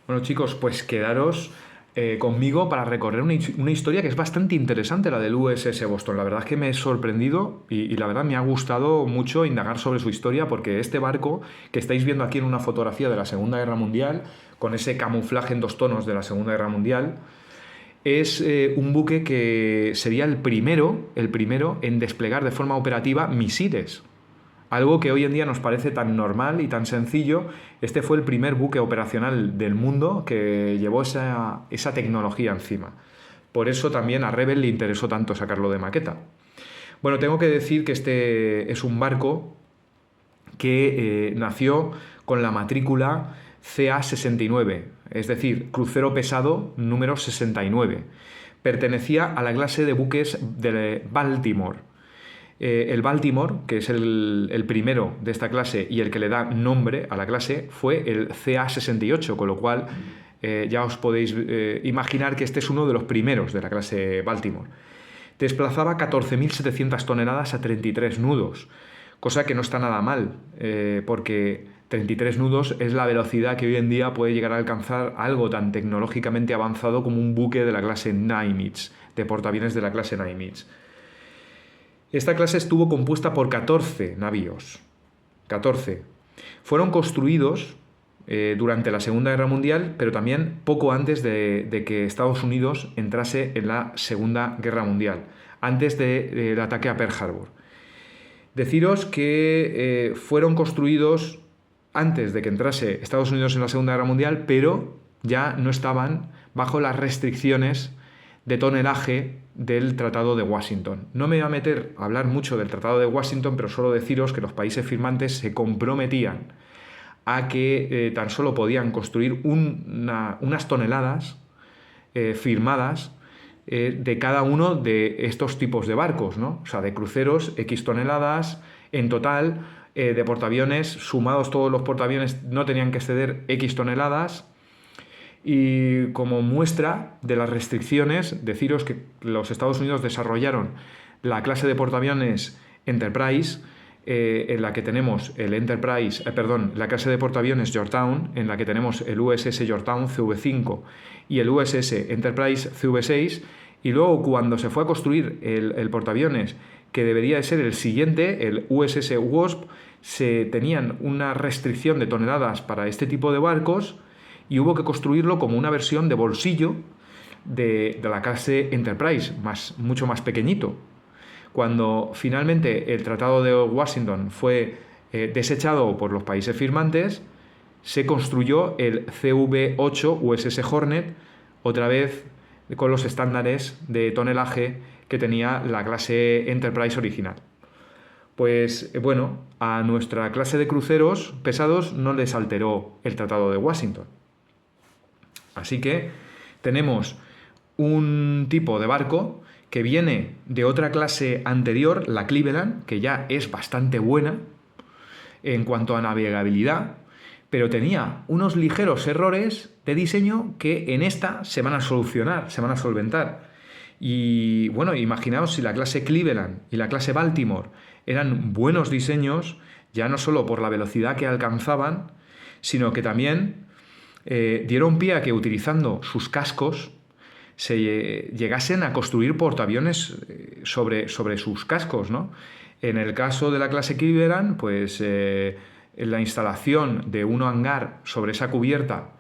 Bueno, chicos, pues quedaros conmigo para recorrer una historia que es bastante interesante, la del USS Boston. La verdad es que me he sorprendido y la verdad me ha gustado mucho indagar sobre su historia, porque este barco que estáis viendo aquí en una fotografía de la Segunda Guerra Mundial, con ese camuflaje en 2 tonos de la Segunda Guerra Mundial, es un buque que sería el primero en desplegar de forma operativa misiles. Algo que hoy en día nos parece tan normal y tan sencillo. Este fue el primer buque operacional del mundo que llevó esa tecnología encima. Por eso también a Rebel le interesó tanto sacarlo de maqueta. Bueno, tengo que decir que este es un barco que nació con la matrícula CA69, es decir, crucero pesado número 69. Pertenecía a la clase de buques de Baltimore. El Baltimore, que es el primero de esta clase y el que le da nombre a la clase, fue el CA68, con lo cual ya os podéis imaginar que este es uno de los primeros de la clase Baltimore. Desplazaba 14.700 toneladas a 33 nudos, cosa que no está nada mal, porque 33 nudos es la velocidad que hoy en día puede llegar a alcanzar algo tan tecnológicamente avanzado como un buque de la clase Nimitz, de portaaviones de la clase Nimitz. Esta clase estuvo compuesta por 14 navíos. 14. Fueron construidos durante la Segunda Guerra Mundial, pero también poco antes de que Estados Unidos entrase en la Segunda Guerra Mundial, antes del ataque a Pearl Harbor. Deciros que fueron construidos antes de que entrase Estados Unidos en la Segunda Guerra Mundial, pero ya no estaban bajo las restricciones de tonelaje del Tratado de Washington. No me voy a meter a hablar mucho del Tratado de Washington, pero solo deciros que los países firmantes se comprometían a que tan solo podían construir unas toneladas firmadas de cada uno de estos tipos de barcos, ¿no? O sea, de cruceros, X toneladas, en total, de portaaviones, sumados todos los portaaviones, no tenían que exceder X toneladas. Y como muestra de las restricciones, deciros que los Estados Unidos desarrollaron la clase de portaaviones Enterprise, en la que tenemos el la clase de portaaviones Yorktown, en la que tenemos el USS Yorktown CV5 y el USS Enterprise CV6, y luego cuando se fue a construir el portaaviones que debería de ser el siguiente, el USS Wasp, se tenían una restricción de toneladas para este tipo de barcos y hubo que construirlo como una versión de bolsillo de la clase Enterprise, mucho más pequeñito. Cuando finalmente el Tratado de Washington fue desechado por los países firmantes, se construyó el CV8 USS Hornet, otra vez con los estándares de tonelaje que tenía la clase Enterprise original. Pues bueno, a nuestra clase de cruceros pesados no les alteró el Tratado de Washington. Así que tenemos un tipo de barco que viene de otra clase anterior, la Cleveland, que ya es bastante buena en cuanto a navegabilidad, pero tenía unos ligeros errores de diseño que en esta se van a solucionar, se van a solventar. Y bueno, imaginaos si la clase Cleveland y la clase Baltimore eran buenos diseños, ya no solo por la velocidad que alcanzaban, sino que también dieron pie a que utilizando sus cascos se llegasen a construir portaaviones sobre sus cascos, ¿no? En el caso de la clase Cleveland, pues la instalación de un hangar sobre esa cubierta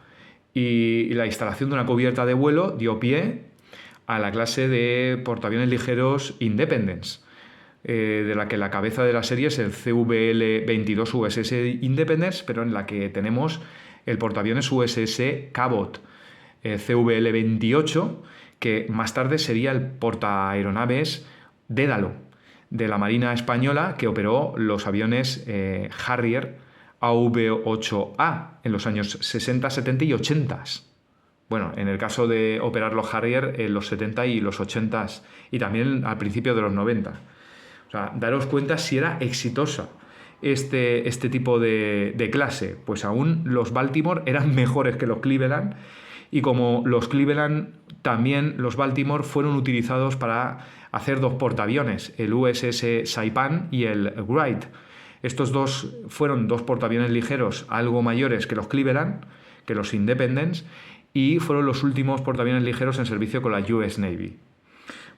y la instalación de una cubierta de vuelo dio pie a la clase de portaaviones ligeros Independence, de la que la cabeza de la serie es el CVL-22 USS Independence, pero en la que tenemos el portaaviones USS Cabot, CVL-28, que más tarde sería el portaaeronaves Dédalo, de la Marina Española, que operó los aviones Harrier AV-8A en los años 60, 70 y 80. Bueno, en el caso de operar los Harrier en los 70 y los 80 y también al principio de los 90. O sea, daros cuenta si era exitosa este tipo de clase. Pues aún los Baltimore eran mejores que los Cleveland, y como los Cleveland, también los Baltimore fueron utilizados para hacer dos portaaviones, el USS Saipan y el Wright. Estos dos fueron dos portaaviones ligeros algo mayores que los Cleveland, que los Independence, y fueron los últimos portaaviones ligeros en servicio con la US Navy.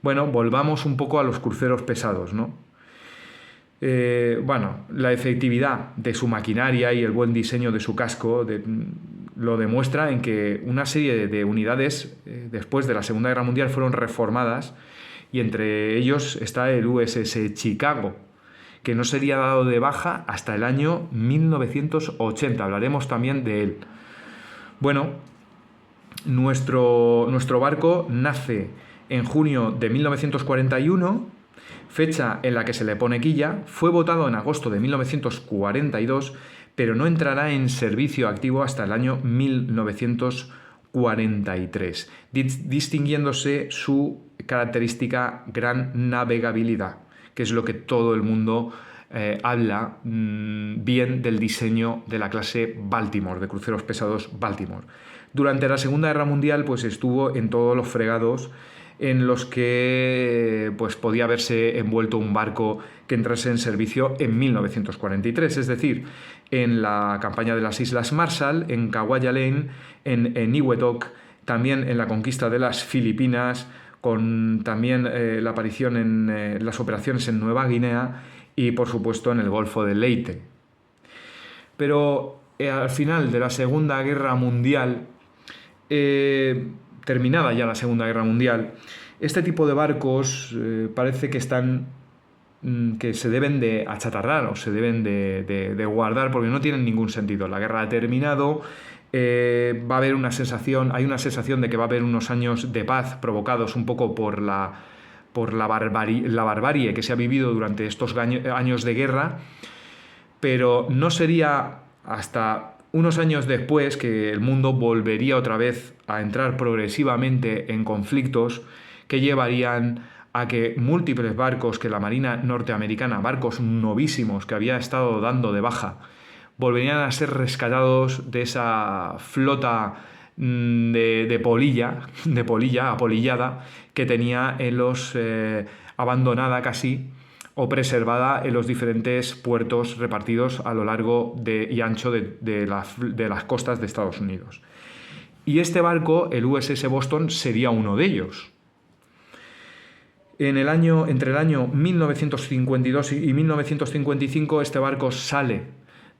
Bueno, volvamos un poco a los cruceros pesados, ¿no? La efectividad de su maquinaria y el buen diseño de su casco lo demuestra en que una serie de unidades después de la Segunda Guerra Mundial fueron reformadas, y entre ellos está el USS Chicago, que no sería dado de baja hasta el año 1980. Hablaremos también de él. Bueno, nuestro barco nace en junio de 1941, fecha en la que se le pone quilla. Fue votado en agosto de 1942, pero no entrará en servicio activo hasta el año 1943, distinguiéndose su característica gran navegabilidad, que es lo que todo el mundo habla bien del diseño de la clase Baltimore, de cruceros pesados Baltimore. Durante la Segunda Guerra Mundial, pues estuvo en todos los fregados en los que pues, podía haberse envuelto un barco que entrase en servicio en 1943, es decir, en la campaña de las Islas Marshall, en Kwajalein, en Niuetok, también en la conquista de las Filipinas, con también la aparición en las operaciones en Nueva Guinea y, por supuesto, en el Golfo de Leyte. Pero al final de la Segunda Guerra Mundial, terminada ya la Segunda Guerra Mundial, este tipo de barcos parece que se deben de achatarrar o se deben de guardar, porque no tienen ningún sentido. La guerra ha terminado, va a haber hay una sensación de que va a haber unos años de paz provocados un poco por la barbarie que se ha vivido durante estos años de guerra, pero no sería hasta unos años después que el mundo volvería otra vez a entrar progresivamente en conflictos que llevarían a que múltiples barcos que la Marina norteamericana, barcos novísimos que había estado dando de baja, volverían a ser rescatados de esa flota de polilla apolillada que tenía en los abandonada casi o preservada en los diferentes puertos repartidos a lo largo y ancho de las costas de Estados Unidos. Y este barco, el USS Boston, sería uno de ellos. Entre el año 1952 y 1955, este barco sale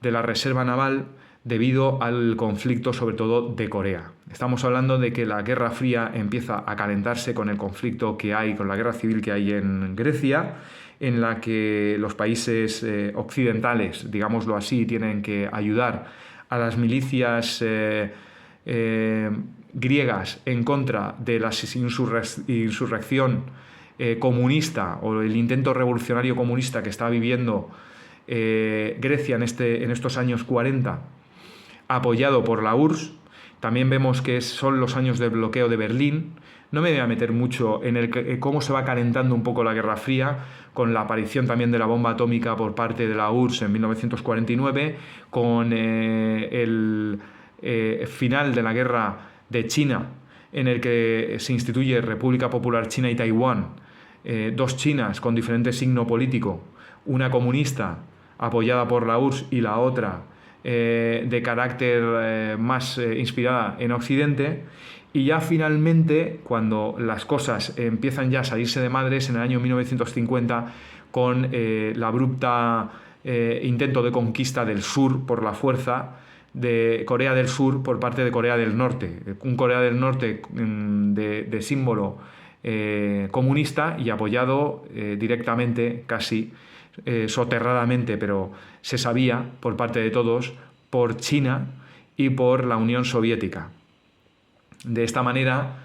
de la reserva naval debido al conflicto, sobre todo de Corea. Estamos hablando de que la Guerra Fría empieza a calentarse con el conflicto que hay, con la guerra civil que hay en Grecia, en la que los países occidentales, digámoslo así, tienen que ayudar a las milicias griegas en contra de la insurrección comunista o el intento revolucionario comunista que está viviendo Grecia en estos años 40, apoyado por la URSS. También vemos que son los años del bloqueo de Berlín. No me voy a meter mucho en cómo se va calentando un poco la Guerra Fría, con la aparición también de la bomba atómica por parte de la URSS en 1949, con el final de la Guerra de China, en el que se instituye República Popular China y Taiwán, dos Chinas con diferente signo político, una comunista apoyada por la URSS y la otra de carácter más inspirada en Occidente. Y ya finalmente, cuando las cosas empiezan ya a salirse de madres, en el año 1950, con el abrupta intento de conquista del sur por la fuerza de Corea del Sur por parte de Corea del Norte. Un Corea del Norte de símbolo comunista y apoyado directamente, casi soterradamente, pero se sabía por parte de todos, por China y por la Unión Soviética. De esta manera,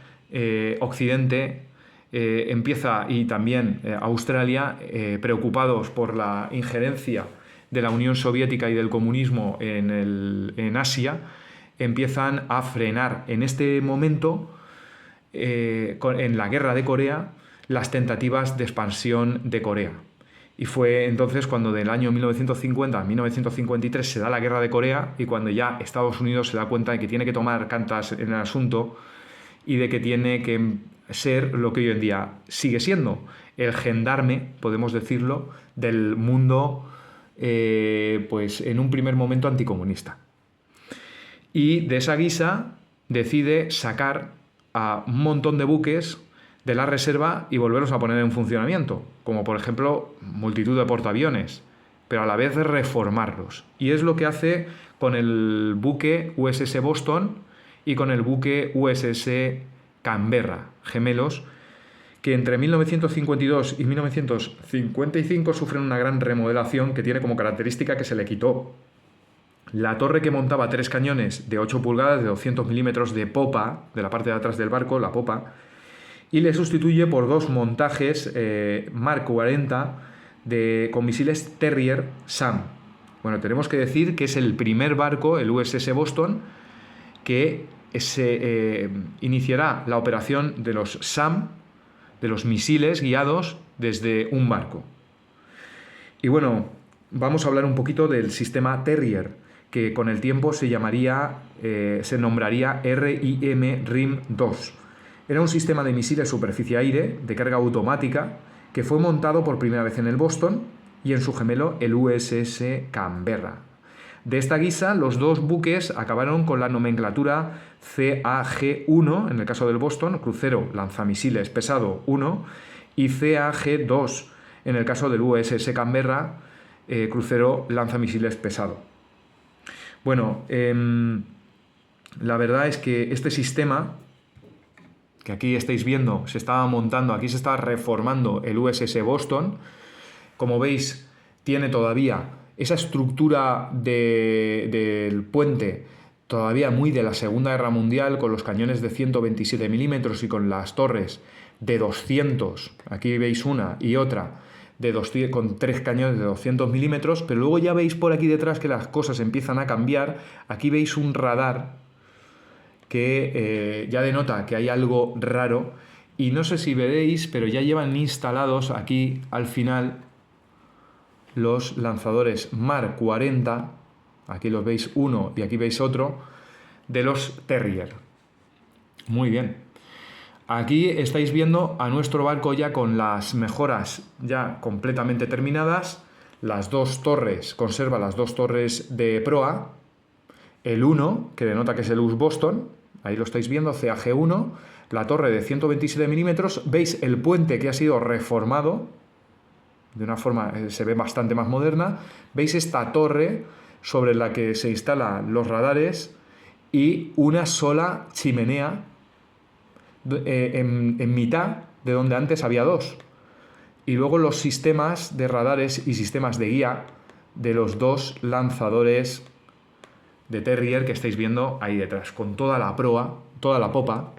Occidente empieza, y también Australia, preocupados por la injerencia de la Unión Soviética y del comunismo en Asia, empiezan a frenar en este momento, en la guerra de Corea, las tentativas de expansión de Corea. Y fue entonces cuando del año 1950 a 1953 se da la guerra de Corea, y cuando ya Estados Unidos se da cuenta de que tiene que tomar cartas en el asunto y de que tiene que ser lo que hoy en día sigue siendo, el gendarme, podemos decirlo, del mundo, pues en un primer momento anticomunista. y de esa guisa decide sacar a un montón de buques de la reserva y volverlos a poner en funcionamiento, como por ejemplo multitud de portaaviones, pero a la vez reformarlos. Y es lo que hace con el buque USS Boston y con el buque USS Canberra, gemelos, que entre 1952 y 1955 sufren una gran remodelación que tiene como característica que se le quitó la torre, que montaba 3 cañones de 8 pulgadas de 200 milímetros de popa, de la parte de atrás del barco, la popa, y le sustituye por 2 montajes Mark 40 con misiles Terrier SAM. Bueno, tenemos que decir que es el primer barco, el USS Boston, que se iniciará la operación de los SAM, de los misiles guiados desde un barco. Y bueno, vamos a hablar un poquito del sistema Terrier, que con el tiempo se nombraría RIM-2. Era un sistema de misiles superficie-aire de carga automática que fue montado por primera vez en el Boston y en su gemelo el USS Canberra. De esta guisa, los 2 buques acabaron con la nomenclatura CAG-1, en el caso del Boston, crucero lanzamisiles pesado 1, y CAG-2, en el caso del USS Canberra, crucero lanzamisiles pesado. Bueno, la verdad es que este sistema, que aquí estáis viendo, se estaba montando, aquí se está reformando el USS Boston. Como veis, tiene todavía esa estructura del puente todavía muy de la Segunda Guerra Mundial, con los cañones de 127 milímetros y con las torres de 200, aquí veis una y otra, con 3 cañones de 200 milímetros, pero luego ya veis por aquí detrás que las cosas empiezan a cambiar. Aquí veis un radar que ya denota que hay algo raro, y no sé si veréis, pero ya llevan instalados aquí al final los lanzadores Mark 40, aquí los veis uno y aquí veis otro, de los Terrier. Muy bien. Aquí estáis viendo a nuestro barco ya con las mejoras ya completamente terminadas. Las 2 torres, conserva las 2 torres de proa. El 1, que denota que es el US Boston, ahí lo estáis viendo, CAG-1. La torre de 127 milímetros. Veis el puente que ha sido reformado de una forma, se ve bastante más moderna. Veis esta torre sobre la que se instalan los radares y una sola chimenea en mitad de donde antes había 2. Y luego los sistemas de radares y sistemas de guía de los 2 lanzadores de Terrier que estáis viendo ahí detrás, con toda la proa, toda la popa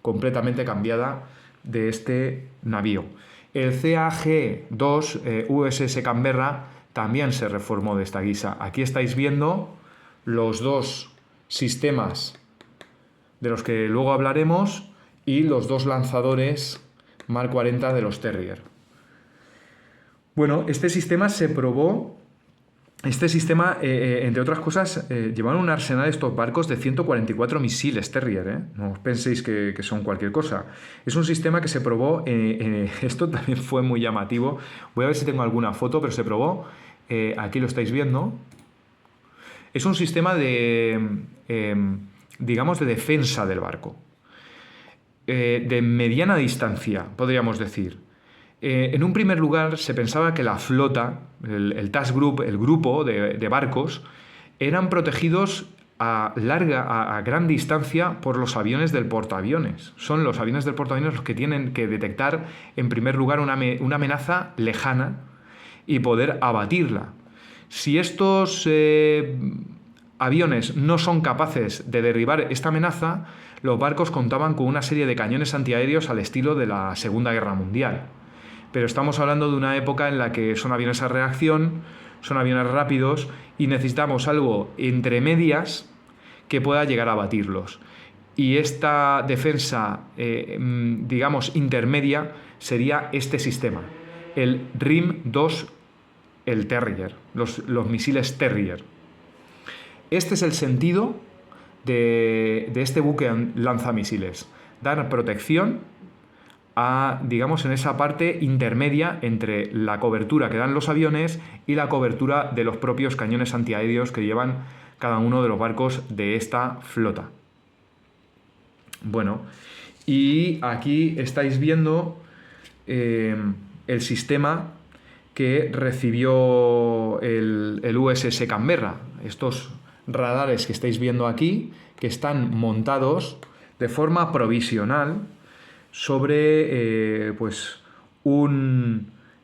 completamente cambiada de este navío. El CAG-2 USS Canberra también se reformó de esta guisa. Aquí estáis viendo los 2 sistemas de los que luego hablaremos y los 2 lanzadores Mark 40 de los Terrier. Bueno, este sistema se probó. Este sistema, entre otras cosas, llevaron un arsenal de estos barcos de 144 misiles Terrier, No os penséis que son cualquier cosa. Es un sistema que se probó, esto también fue muy llamativo. Voy a ver si tengo alguna foto, pero se probó, aquí lo estáis viendo. Es un sistema digamos, de defensa del barco. De mediana distancia, podríamos decir. En un primer lugar, se pensaba que la flota, el task group, el grupo de barcos, eran protegidos a gran distancia por los aviones del portaaviones. Son los aviones del portaaviones los que tienen que detectar, en primer lugar, una amenaza lejana y poder abatirla. Si estos aviones no son capaces de derribar esta amenaza, los barcos contaban con una serie de cañones antiaéreos al estilo de la Segunda Guerra Mundial. Pero estamos hablando de una época en la que son aviones a reacción, son aviones rápidos y necesitamos algo entre medias que pueda llegar a batirlos. Y esta defensa, digamos, intermedia sería este sistema, el RIM-2, el Terrier, los misiles Terrier. Este es el sentido de este buque lanzamisiles, dar protección digamos, en esa parte intermedia entre la cobertura que dan los aviones y la cobertura de los propios cañones antiaéreos que llevan cada uno de los barcos de esta flota. Bueno, y aquí estáis viendo el sistema que recibió el USS Canberra. Estos radares que estáis viendo aquí, que están montados de forma provisional sobre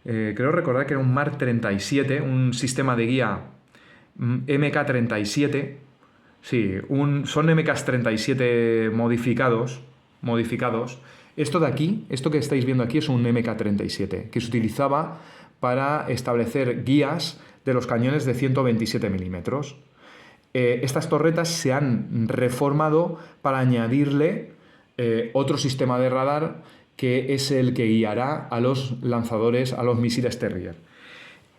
creo recordar que era un Mark 37, un sistema de guía MK-37. Sí, son MK-37 modificados. Esto de aquí, esto que estáis viendo aquí es un MK-37 que se utilizaba para establecer guías de los cañones de 127 milímetros. Estas torretas se han reformado para añadirle otro sistema de radar que es el que guiará a los lanzadores, a los misiles Terrier.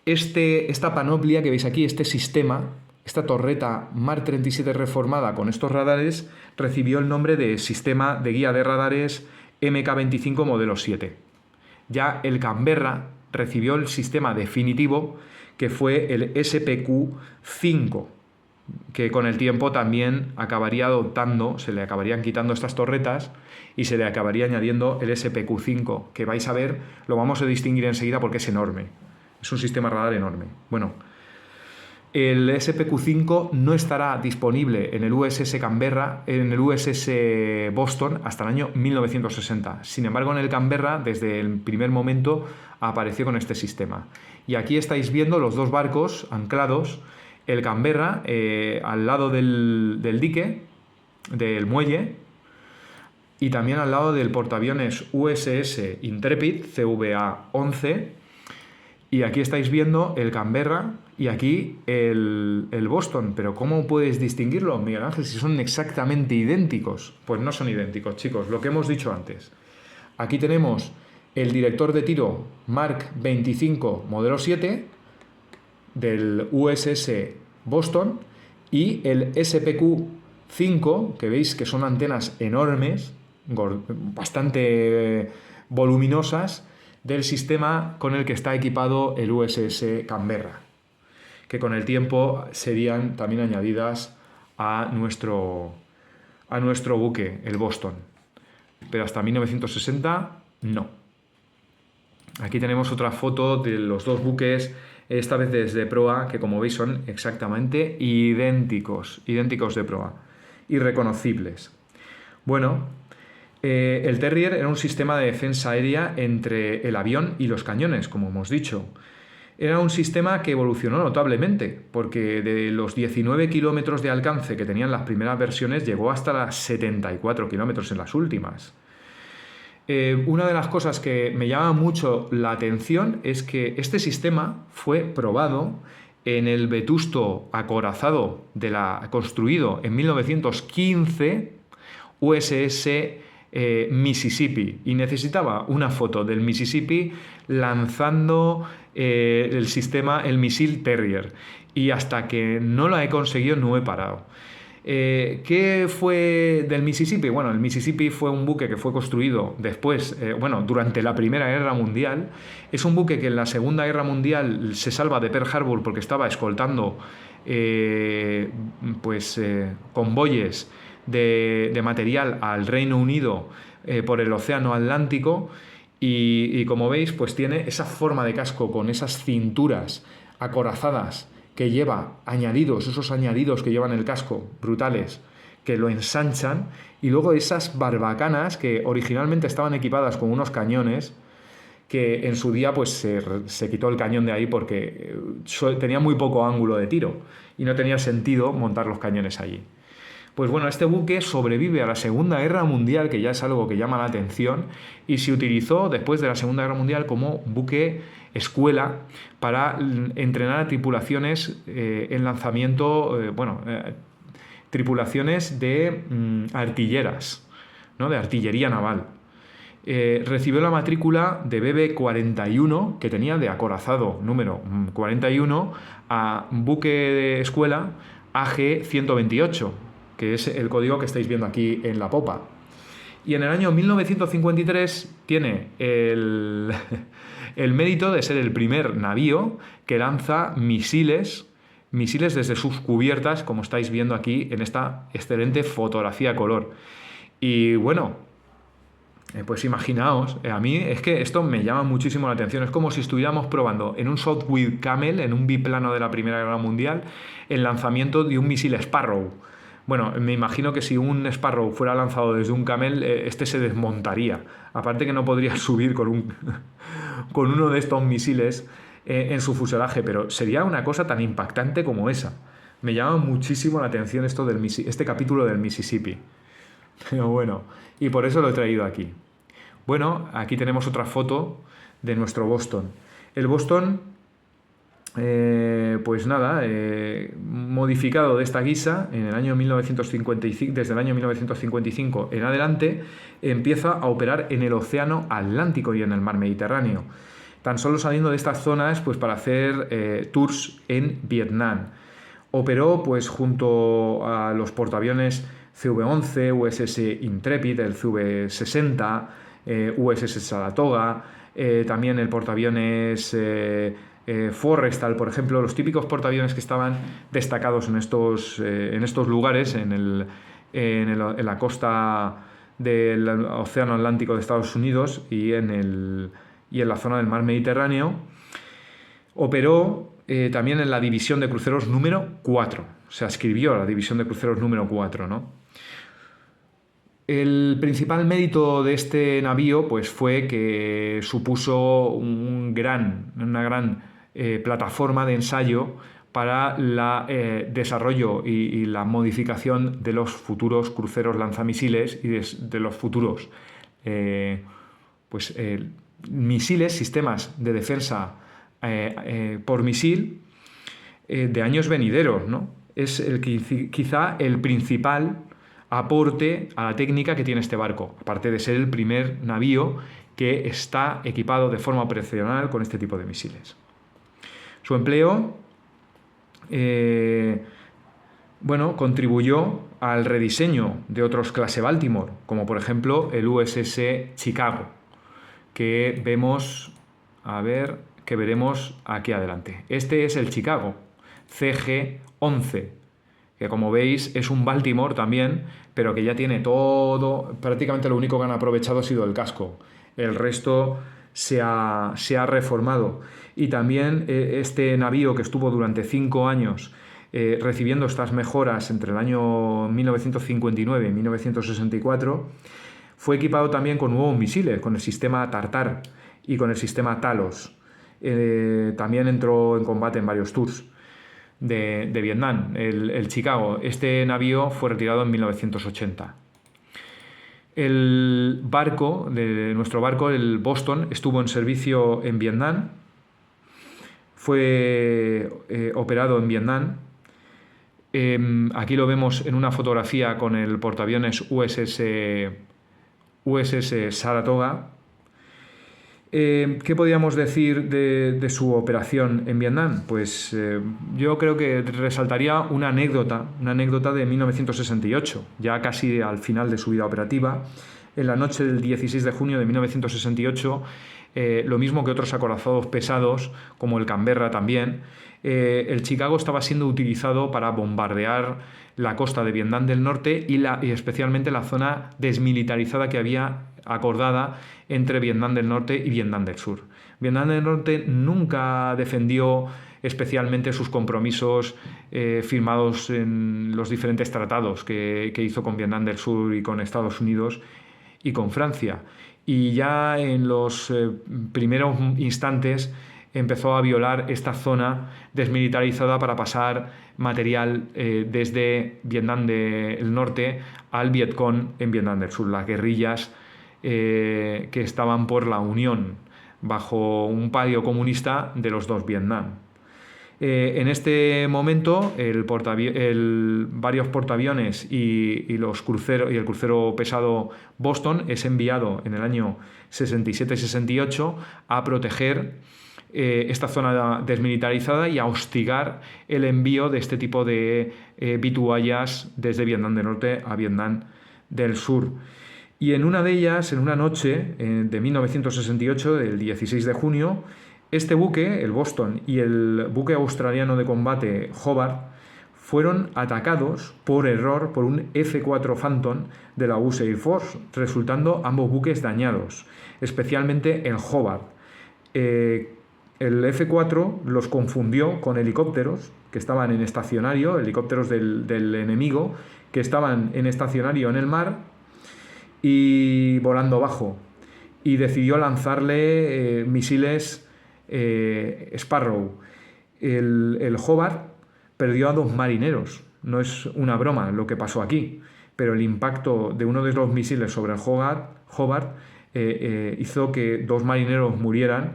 Esta panoplia que veis aquí, este sistema, esta torreta Mark 37 reformada con estos radares, recibió el nombre de Sistema de Guía de Radares MK-25 modelo 7. Ya el Canberra recibió el sistema definitivo, que fue el SPQ-5, que con el tiempo también acabaría adoptando, se le acabarían quitando estas torretas y se le acabaría añadiendo el SPQ-5, que vais a ver, lo vamos a distinguir enseguida porque es enorme. Es un sistema radar enorme. Bueno, el SPQ-5 no estará disponible en el USS Canberra, en el USS Boston, hasta el año 1960. Sin embargo, en el Canberra, desde el primer momento, apareció con este sistema. Y aquí estáis viendo los dos barcos anclados, el Canberra al lado del dique, del muelle, y también al lado del portaaviones USS Intrepid, CVA-11, y aquí estáis viendo el Canberra y aquí el Boston. Pero ¿cómo puedes distinguirlo, Miguel Ángel, si son exactamente idénticos? Pues no son idénticos, chicos, lo que hemos dicho antes. Aquí tenemos el director de tiro Mark 25 modelo 7 del USS Boston y el SPQ-5, que veis que son antenas enormes, bastante voluminosas, del sistema con el que está equipado el USS Canberra, que con el tiempo serían también añadidas a nuestro buque, el Boston. Pero hasta 1960 no. Aquí tenemos otra foto de los dos buques, esta vez desde proa, que como veis son exactamente idénticos de proa, irreconocibles. Bueno, el Terrier era un sistema de defensa aérea entre el avión y los cañones, como hemos dicho. Era un sistema que evolucionó notablemente, porque de los 19 kilómetros de alcance que tenían las primeras versiones, llegó hasta las 74 kilómetros en las últimas. Una de las cosas que me llama mucho la atención es que este sistema fue probado en el vetusto acorazado construido en 1915 USS Mississippi, y necesitaba una foto del Mississippi lanzando el misil Terrier, y hasta que no lo he conseguido no he parado. ¿Qué fue del Mississippi? Bueno, el Mississippi fue un buque que fue construido después, durante la Primera Guerra Mundial. Es un buque que en la Segunda Guerra Mundial se salva de Pearl Harbor porque estaba escoltando convoyes de material al Reino Unido por el Océano Atlántico, y como veis, pues tiene esa forma de casco con esas cinturas acorazadas que lleva esos añadidos que llevan el casco, brutales, que lo ensanchan, y luego esas barbacanas que originalmente estaban equipadas con unos cañones, que en su día pues se quitó el cañón de ahí porque tenía muy poco ángulo de tiro y no tenía sentido montar los cañones allí. Pues bueno, este buque sobrevive a la Segunda Guerra Mundial, que ya es algo que llama la atención, y se utilizó después de la Segunda Guerra Mundial como buque escuela para entrenar a tripulaciones en lanzamiento, tripulaciones de artilleras, ¿no? De artillería naval. Recibió la matrícula de BB-41, que tenía de acorazado número 41, a buque de escuela AG-128, que es el código que estáis viendo aquí en la popa. Y en el año 1953 tiene el mérito de ser el primer navío que lanza misiles misiles desde sus cubiertas, como estáis viendo aquí en esta excelente fotografía a color. Y bueno, pues imaginaos, a mí es que esto me llama muchísimo la atención. Es como si estuviéramos probando en un Sopwith Camel, en un biplano de la Primera Guerra Mundial, el lanzamiento de un misil Sparrow. Bueno, me imagino que si un Sparrow fuera lanzado desde un Camel, este se desmontaría. Aparte que no podría subir con uno de estos misiles en su fuselaje, pero sería una cosa tan impactante como esa. Me llama muchísimo la atención este capítulo del Mississippi. Pero bueno, y por eso lo he traído aquí. Bueno, aquí tenemos otra foto de nuestro Boston. El Boston, pues nada, modificado de esta guisa en el año 1955, desde el año 1955 en adelante, empieza a operar en el Océano Atlántico y en el Mar Mediterráneo. Tan solo saliendo de estas zonas pues, para hacer tours en Vietnam. Operó pues, junto a los portaaviones CV-11, USS Intrepid, el CV-60, USS Saratoga, también el portaaviones Forrestal, por ejemplo, los típicos portaaviones que estaban destacados en estos lugares, en la costa del Océano Atlántico de Estados Unidos y en la zona del Mar Mediterráneo. Operó también en la división de cruceros número 4, o sea, escribió la división de cruceros número 4, ¿no? El principal mérito de este navío pues, fue que supuso una gran plataforma de ensayo para el desarrollo y la modificación de los futuros cruceros lanzamisiles y de los futuros misiles, sistemas de defensa por misil de años venideros, ¿no? Es quizá el principal aporte a la técnica que tiene este barco, aparte de ser el primer navío que está equipado de forma operacional con este tipo de misiles. Su empleo contribuyó al rediseño de otros clase Baltimore, como por ejemplo el USS Chicago, que veremos aquí adelante. Este es el Chicago CG-11, que como veis es un Baltimore también, pero que ya tiene todo, prácticamente lo único que han aprovechado ha sido el casco. El resto se ha reformado. Y también este navío que estuvo durante 5 años recibiendo estas mejoras entre el año 1959 y 1964, fue equipado también con nuevos misiles, con el sistema Tartar y con el sistema Talos. También entró en combate en varios tours de Vietnam, el Chicago. Este navío fue retirado en 1980. Nuestro barco, el Boston, estuvo en servicio en Vietnam. Fue operado en Vietnam. Aquí lo vemos en una fotografía con el portaaviones USS Saratoga. ¿Qué podríamos decir de su operación en Vietnam? Pues yo creo que resaltaría una anécdota de 1968, ya casi al final de su vida operativa. En la noche del 16 de junio de 1968, lo mismo que otros acorazados pesados, como el Canberra también, el Chicago estaba siendo utilizado para bombardear la costa de Vietnam del Norte y especialmente la zona desmilitarizada que había acordada entre Vietnam del Norte y Vietnam del Sur. Vietnam del Norte nunca defendió especialmente sus compromisos firmados en los diferentes tratados que hizo con Vietnam del Sur y con Estados Unidos y con Francia. Y ya en los primeros instantes empezó a violar esta zona desmilitarizada para pasar material desde Vietnam del Norte al Vietcong en Vietnam del Sur, las guerrillas que estaban por la unión bajo un palio comunista de los dos Vietnam. En este momento varios portaaviones y el crucero pesado Boston es enviado en el año 67-68 a proteger esta zona desmilitarizada y a hostigar el envío de este tipo de vituallas desde Vietnam del Norte a Vietnam del Sur. Y en una de ellas, en una noche de 1968, del 16 de junio, Este buque, el Boston, y el buque australiano de combate Hobart fueron atacados por error por un F-4 Phantom de la US Air Force, resultando ambos buques dañados, especialmente el Hobart. El F-4 los confundió con helicópteros que estaban en estacionario, helicópteros del enemigo, que estaban en estacionario en el mar y volando bajo. Y decidió lanzarle misiles Sparrow. El Hobart perdió a 2 marineros. No es una broma lo que pasó aquí, pero el impacto de uno de los misiles sobre el Hobart hizo que 2 marineros murieran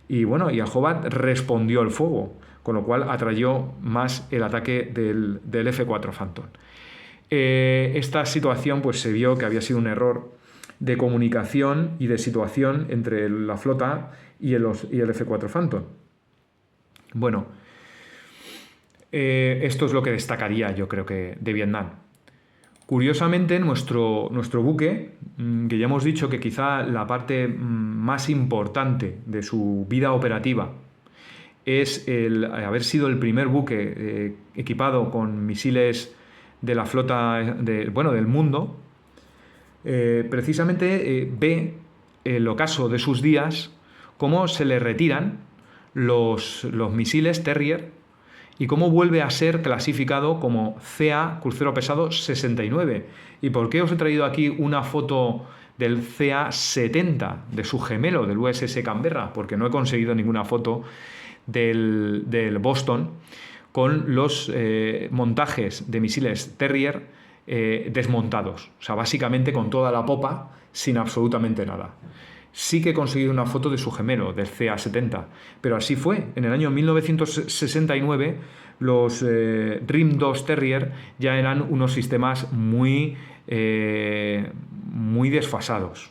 y bueno, y el Hobart respondió al fuego, con lo cual atrayó más el ataque del F-4 Phantom. Esta situación pues se vio que había sido un error de comunicación y de situación entre la flota y el F-4 Phantom. Bueno, esto es lo que destacaría yo creo que de Vietnam. Curiosamente, nuestro buque, que ya hemos dicho que quizá la parte más importante de su vida operativa es el haber sido el primer buque equipado con misiles de la flota del mundo, precisamente ve el ocaso de sus días cómo se le retiran los misiles Terrier y cómo vuelve a ser clasificado como CA, crucero pesado 69. ¿Y por qué os he traído aquí una foto del CA-70, de su gemelo, del USS Canberra? Porque no he conseguido ninguna foto del Boston con los montajes de misiles Terrier desmontados. O sea, básicamente con toda la popa, sin absolutamente nada. Sí que he conseguido una foto de su gemelo, del CA-70, pero así fue. En el año 1969 los RIM 2 Terrier ya eran unos sistemas muy desfasados.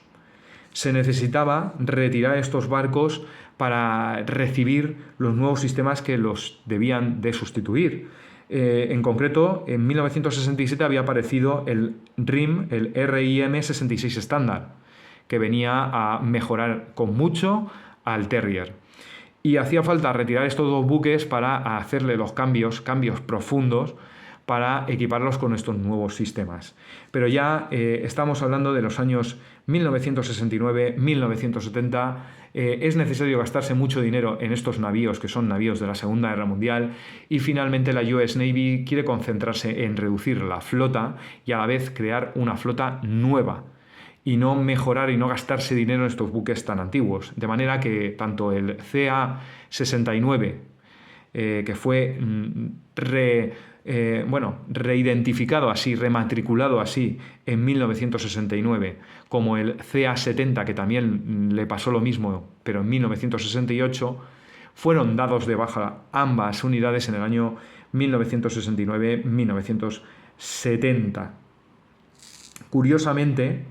Se necesitaba retirar estos barcos para recibir los nuevos sistemas que los debían de sustituir. En concreto, en 1967 había aparecido el RIM, el RIM 66 estándar, que venía a mejorar con mucho al Terrier. Y hacía falta retirar estos 2 buques para hacerle los cambios profundos para equiparlos con estos nuevos sistemas. Pero ya estamos hablando de los años 1969, 1970. Es necesario gastarse mucho dinero en estos navíos, que son navíos de la Segunda Guerra Mundial, y finalmente la US Navy quiere concentrarse en reducir la flota y a la vez crear una flota nueva, y no mejorar y no gastarse dinero en estos buques tan antiguos. De manera que tanto el CA-69, que fue reidentificado así, rematriculado así en 1969, como el CA-70, que también le pasó lo mismo, pero en 1968, fueron dados de baja ambas unidades en el año 1969-1970. Curiosamente,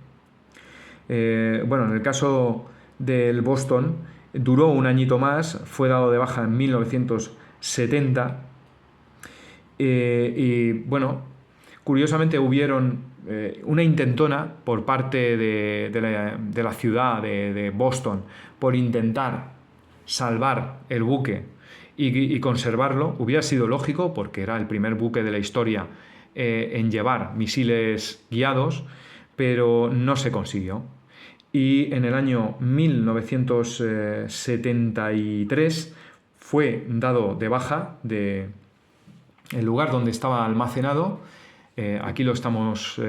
en el caso del Boston duró un añito más, fue dado de baja en 1970 curiosamente hubieron una intentona por parte de la ciudad de Boston por intentar salvar el buque y conservarlo. Hubiera sido lógico porque era el primer buque de la historia en llevar misiles guiados, pero no se consiguió. Y en el año 1973 fue dado de baja del lugar donde estaba almacenado. Aquí lo estamos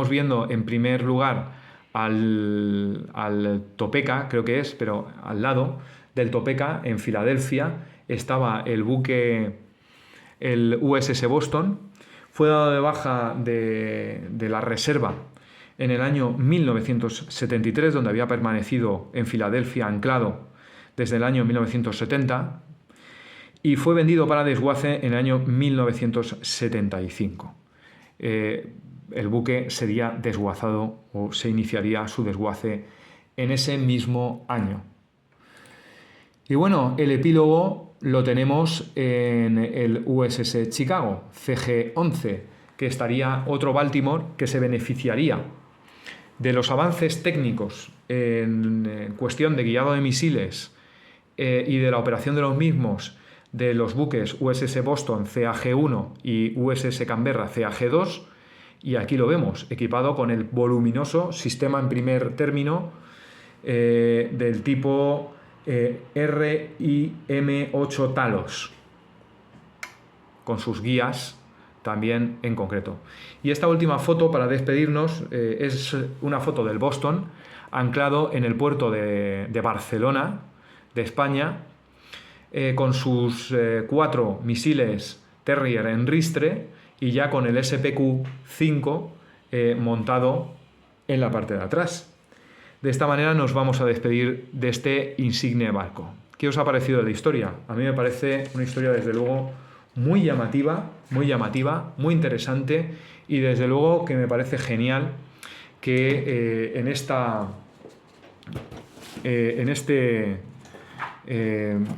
viendo en primer lugar al Topeka, creo que es, pero al lado del Topeka, en Filadelfia, estaba el buque, el USS Boston. Fue dado de baja de la reserva en el año 1973, donde había permanecido en Filadelfia anclado desde el año 1970, y fue vendido para desguace en el año 1975. El buque sería desguazado o se iniciaría su desguace en ese mismo año. Y bueno, el epílogo lo tenemos en el USS Chicago, CG-11, que estaría otro Baltimore que se beneficiaría de los avances técnicos en cuestión de guiado de misiles y de la operación de los mismos de los buques USS Boston CAG-1 y USS Canberra CAG-2, y aquí lo vemos, equipado con el voluminoso sistema en primer término del tipo RIM-8 Talos, con sus guías también en concreto. Y esta última foto, para despedirnos, es una foto del Boston, anclado en el puerto de Barcelona, de España, con sus 4 misiles Terrier en ristre y ya con el SPQ-5 montado en la parte de atrás. De esta manera nos vamos a despedir de este insigne barco. ¿Qué os ha parecido de la historia? A mí me parece una historia, desde luego, muy llamativa, muy interesante, y desde luego que me parece genial que en este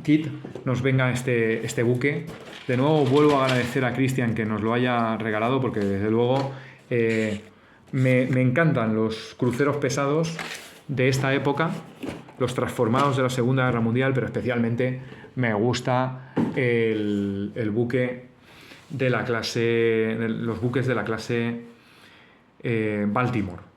kit nos venga este buque. De nuevo vuelvo a agradecer a Cristian que nos lo haya regalado, porque desde luego me encantan los cruceros pesados de esta época, los transformados de la Segunda Guerra Mundial, pero especialmente me gusta el buque de la clase, los buques de la clase Baltimore.